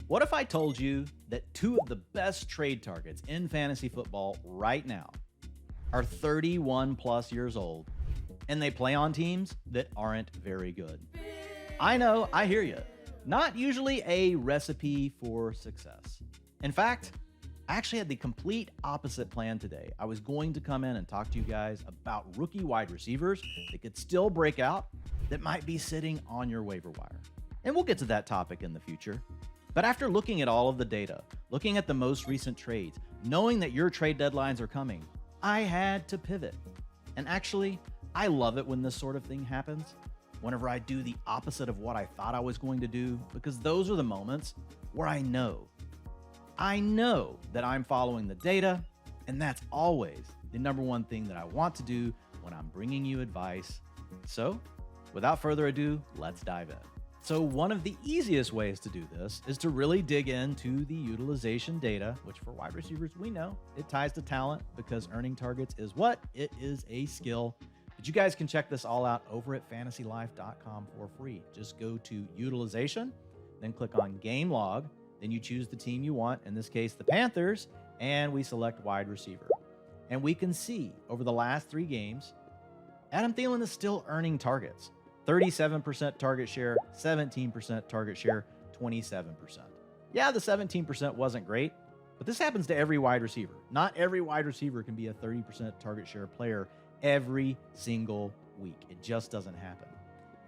What if I told you that two of the best trade targets in fantasy football right now are 31 plus years old and they play on teams that aren't very good? I know, I hear you. Not usually a recipe for success. In fact, I actually had the complete opposite plan today. I was going to come in and talk to you guys about rookie wide receivers that could still break out that might be sitting on your waiver wire. And we'll get to that topic in the future. But after looking at all of the data, looking at the most recent trades, knowing that your trade deadlines are coming, I had to pivot. And actually, I love it when this sort of thing happens, whenever I do the opposite of what I thought I was going to do, because those are the moments where I know that I'm following the data, and that's always the number one thing that I want to do when I'm bringing you advice. So, without further ado, let's dive in. So one of the easiest ways to do this is to really dig into the utilization data, which for wide receivers, we know it ties to talent because earning targets is what? It is a skill. But you guys can check this all out over at fantasylife.com for free. Just go to utilization, then click on game log, then you choose the team you want, in this case, the Panthers, and we select wide receiver. And we can see over the last 3 games, Adam Thielen is still earning targets. 37% target share, 17% target share, 27%. Yeah, the 17% wasn't great, but this happens to every wide receiver. Not every wide receiver can be a 30% target share player every single week. It just doesn't happen.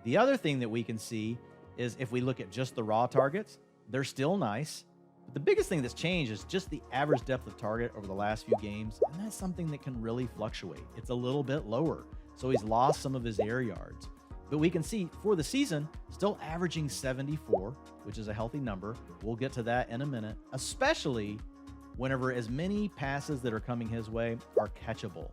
The other thing that we can see is if we look at just the raw targets, they're still nice. But the biggest thing that's changed is just the average depth of target over the last few games, and that's something that can really fluctuate. It's a little bit lower, so he's lost some of his air yards. But we can see for the season, still averaging 74, which is a healthy number. We'll get to that in a minute, especially whenever as many passes that are coming his way are catchable.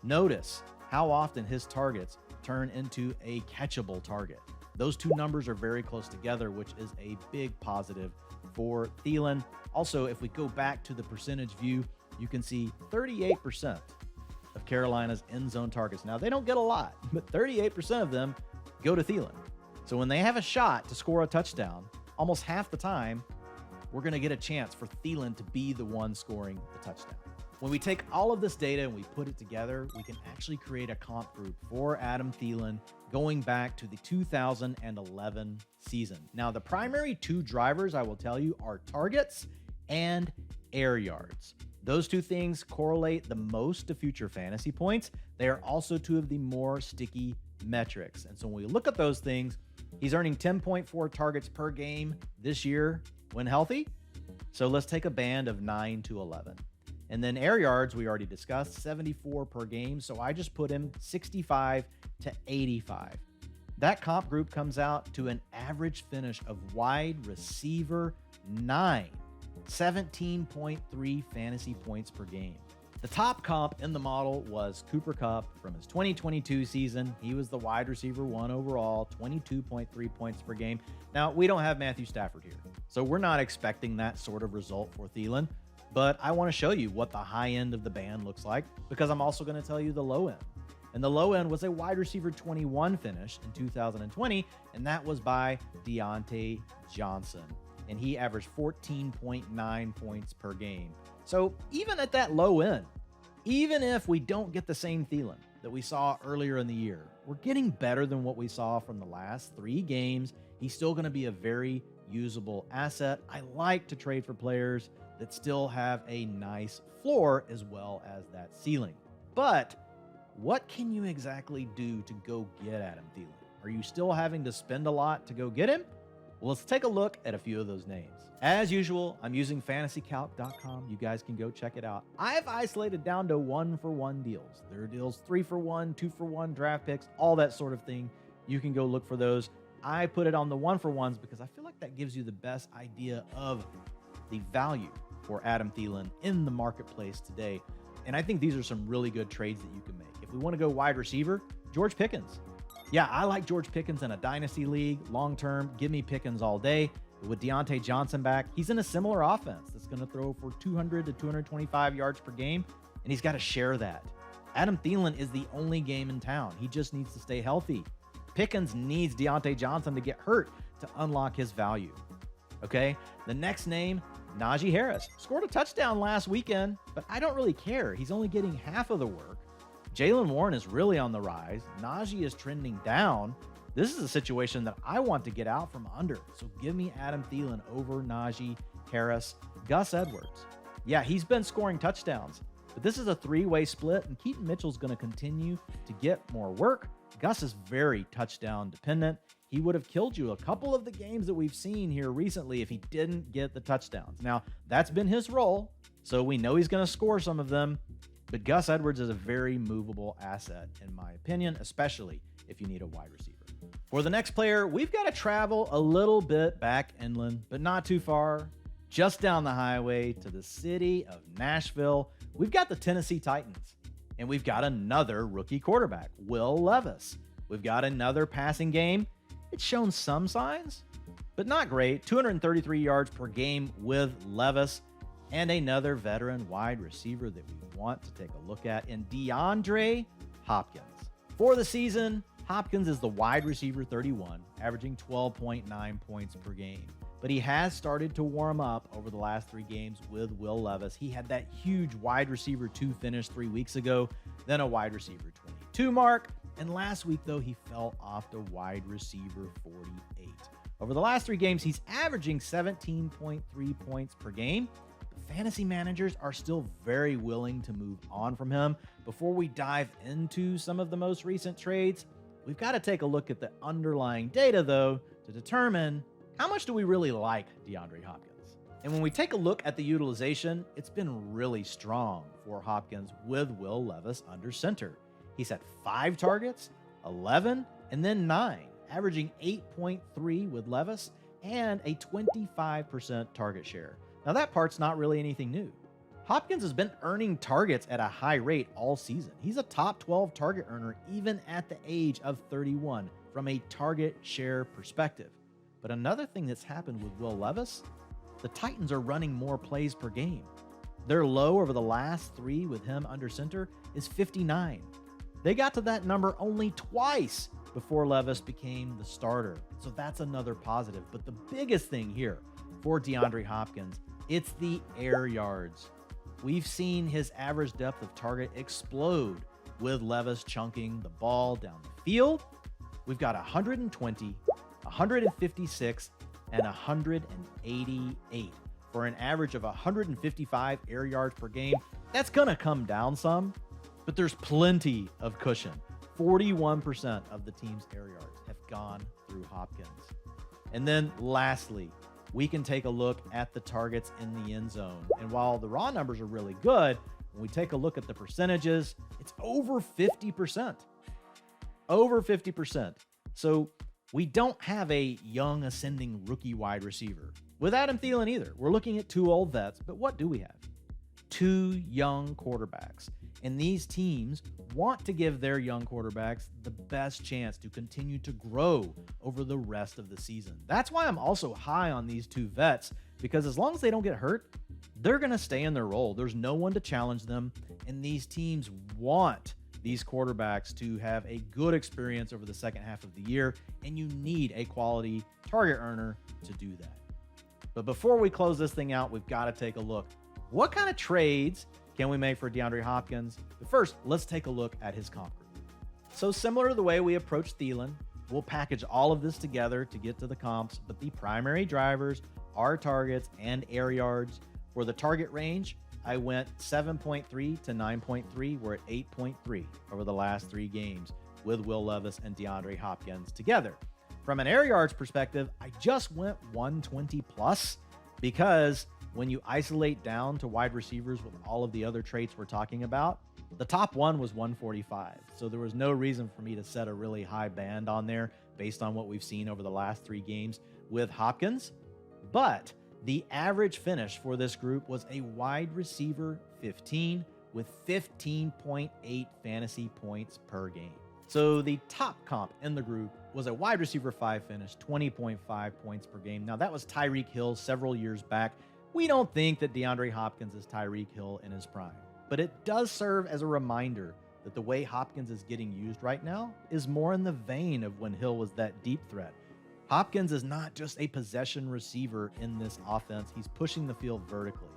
Notice how often his targets turn into a catchable target. Those two numbers are very close together, which is a big positive for Thielen. Also, if we go back to the percentage view, you can see 38% of Carolina's end zone targets. Now, they don't get a lot, but 38% of them go to Thielen. So when they have a shot to score a touchdown, almost half the time, we're going to get a chance for Thielen to be the one scoring the touchdown. When we take all of this data and we put it together, we can actually create a comp group for Adam Thielen going back to the 2011 season. Now, the primary 2 drivers, I will tell you, are targets and air yards. Those 2 things correlate the most to future fantasy points. They are also 2 of the more sticky metrics. And so when we look at those things, he's earning 10.4 targets per game this year when healthy. So let's take a band of 9 to 11. And then air yards, we already discussed, 74 per game. So I just put him 65 to 85. That comp group comes out to an average finish of wide receiver 9, 17.3 fantasy points per game. The top comp in the model was Cooper Kupp from his 2022 season. He was the wide receiver 1 overall, 22.3 points per game. Now, we don't have Matthew Stafford here, so we're not expecting that sort of result for Thielen, but I want to show you what the high end of the band looks like because I'm also going to tell you the low end. And the low end was a wide receiver 21 finish in 2020, and that was by Deontay Johnson. And he averaged 14.9 points per game. So even at that low end, even if we don't get the same Thielen that we saw earlier in the year, we're getting better than what we saw from the last 3 games. He's still going to be a very usable asset. I like to trade for players that still have a nice floor as well as that ceiling. But what can you exactly do to go get Adam Thielen? Are you still having to spend a lot to go get him? Well, let's take a look at a few of those names. As usual, I'm using fantasycalc.com. You guys can go check it out. I've isolated down to 1-for-1 deals. There are deals 3-for-1, 2-for-1 draft picks, all that sort of thing. You can go look for those. I put it on the 1-for-1s because I feel like that gives you the best idea of the value for Adam Thielen in the marketplace today. And I think these are some really good trades that you can make. If we want to go wide receiver, George Pickens. Yeah, I like George Pickens in a dynasty league. Long-term, give me Pickens all day. But with Deontay Johnson back, he's in a similar offense that's going to throw for 200 to 225 yards per game, and he's got to share that. Adam Thielen is the only game in town. He just needs to stay healthy. Pickens needs Deontay Johnson to get hurt to unlock his value. Okay, the next name, Najee Harris. Scored a touchdown last weekend, but I don't really care. He's only getting half of the work. Jaylen Warren is really on the rise. Najee is trending down. This is a situation that I want to get out from under. So give me Adam Thielen over Najee Harris. Gus Edwards. Yeah, he's been scoring touchdowns, but this is a three-way split, and Keaton Mitchell's going to continue to get more work. Gus is very touchdown dependent. He would have killed you a couple of the games that we've seen here recently if he didn't get the touchdowns. Now, that's been his role, so we know he's going to score some of them, but Gus Edwards is a very movable asset, in my opinion, especially if you need a wide receiver. For the next player, we've got to travel a little bit back inland, but not too far. Just down the highway to the city of Nashville, we've got the Tennessee Titans, and we've got another rookie quarterback, Will Levis. We've got another passing game. It's shown some signs, but not great. 233 yards per game with Levis, and another veteran wide receiver that we want to take a look at in DeAndre Hopkins. For the season, Hopkins is the wide receiver 31, averaging 12.9 points per game. But he has started to warm up over the last 3 games with Will Levis. He had that huge wide receiver 2 finish 3 weeks ago, then a wide receiver 22 mark. And last week, though, he fell off to wide receiver 48. Over the last 3 games, he's averaging 17.3 points per game. But fantasy managers are still very willing to move on from him. Before we dive into some of the most recent trades, we've got to take a look at the underlying data, though, to determine how much do we really like DeAndre Hopkins. And when we take a look at the utilization, it's been really strong for Hopkins with Will Levis under center. He's had 5 targets, 11, and then 9, averaging 8.3 with Levis and a 25% target share. Now that part's not really anything new. Hopkins has been earning targets at a high rate all season. He's a top 12 target earner even at the age of 31 from a target share perspective. But another thing that's happened with Will Levis, the Titans are running more plays per game. Their low over the last 3 with him under center is 59. They got to that number only twice before Levis became the starter. So that's another positive. But the biggest thing here for DeAndre Hopkins, it's the air yards. We've seen his average depth of target explode with Levis chunking the ball down the field. We've got 120, 156, and 188 for an average of 155 air yards per game. That's going to come down some, but there's plenty of cushion. 41% of the team's air yards have gone through Hopkins. And then lastly, we can take a look at the targets in the end zone. And while the raw numbers are really good, when we take a look at the percentages, it's over 50%. Over 50%. So we don't have a young ascending rookie wide receiver. With Adam Thielen either. We're looking at 2 old vets, but what do we have? 2 young quarterbacks. And these teams want to give their young quarterbacks the best chance to continue to grow over the rest of the season. That's why I'm also high on these 2 vets, because as long as they don't get hurt, they're going to stay in their role. There's no one to challenge them, and these teams want these quarterbacks to have a good experience over the second half of the year, and you need a quality target earner to do that. But before we close this thing out, we've got to take a look. What kind of trades can we make for DeAndre Hopkins? But first, let's take a look at his comp group. So similar to the way we approached Thielen, we'll package all of this together to get to the comps, but the primary drivers are targets and air yards. For the target range, I went 7.3 to 9.3. We're at 8.3 over the last 3 games with Will Levis and DeAndre Hopkins together. From an air yards perspective, I just went 120 plus because when you isolate down to wide receivers with all of the other traits we're talking about, the top one was 145. So there was no reason for me to set a really high band on there based on what we've seen over the last 3 games with Hopkins. But the average finish for this group was a wide receiver 15 with 15.8 fantasy points per game. So the top comp in the group was a wide receiver 5 finish, 20.5 points per game. Now that was Tyreek Hill several years back. We don't think that DeAndre Hopkins is Tyreek Hill in his prime, but it does serve as a reminder that the way Hopkins is getting used right now is more in the vein of when Hill was that deep threat. Hopkins is not just a possession receiver in this offense. He's pushing the field vertically.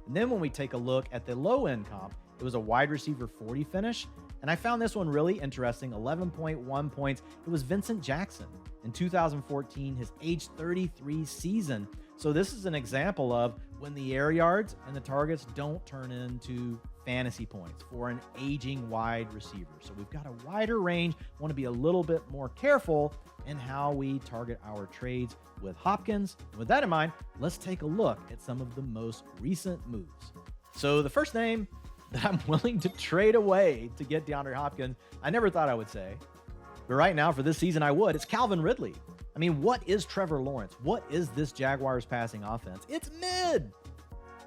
And then when we take a look at the low-end comp, it was a wide receiver 40 finish. And I found this one really interesting, 11.1 points. It was Vincent Jackson in 2014, his age 33 season. So this is an example of when the air yards and the targets don't turn into fantasy points for an aging wide receiver. So we've got a wider range. Want to be a little bit more careful in how we target our trades with Hopkins. And with that in mind, let's take a look at some of the most recent moves. So the first name that I'm willing to trade away to get DeAndre Hopkins, I never thought I would say, but right now for this season I would. It's Calvin Ridley. I mean, what is Trevor Lawrence? What is this Jaguars passing offense? It's mid.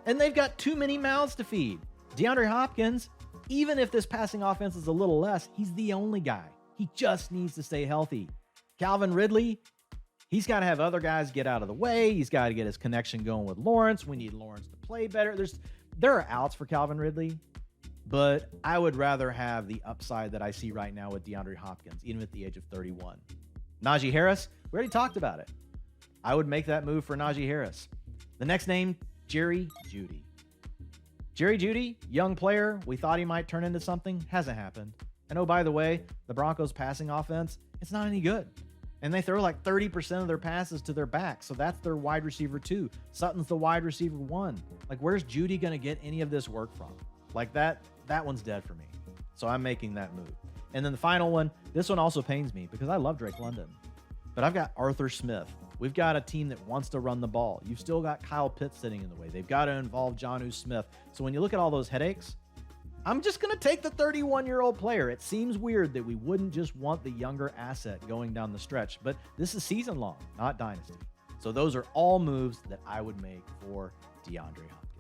And they've got too many mouths to feed. DeAndre Hopkins, even if this passing offense is a little less, he's the only guy. He just needs to stay healthy. Calvin Ridley, he's got to have other guys get out of the way. He's got to get his connection going with Lawrence. We need Lawrence to play better. There are outs for Calvin Ridley, but I would rather have the upside that I see right now with DeAndre Hopkins, even at the age of 31. Najee Harris, we already talked about it. I would make that move for Najee Harris. The next name, Jerry Jeudy. Jerry Jeudy, young player. We thought he might turn into something. Hasn't happened. And oh, by the way, the Broncos passing offense, it's not any good. And they throw like 30% of their passes to their back. So that's their wide receiver 2. Sutton's the wide receiver 1. Like, where's Jeudy going to get any of this work from? Like, that one's dead for me. So I'm making that move. And then the final one, this one also pains me because I love Drake London. But I've got Arthur Smith. We've got a team that wants to run the ball. You've still got Kyle Pitts sitting in the way. They've got to involve Jonnu Smith. So when you look at all those headaches, I'm just going to take the 31-year-old player. It seems weird that we wouldn't just want the younger asset going down the stretch, but this is season long, not dynasty. So those are all moves that I would make for DeAndre Hopkins.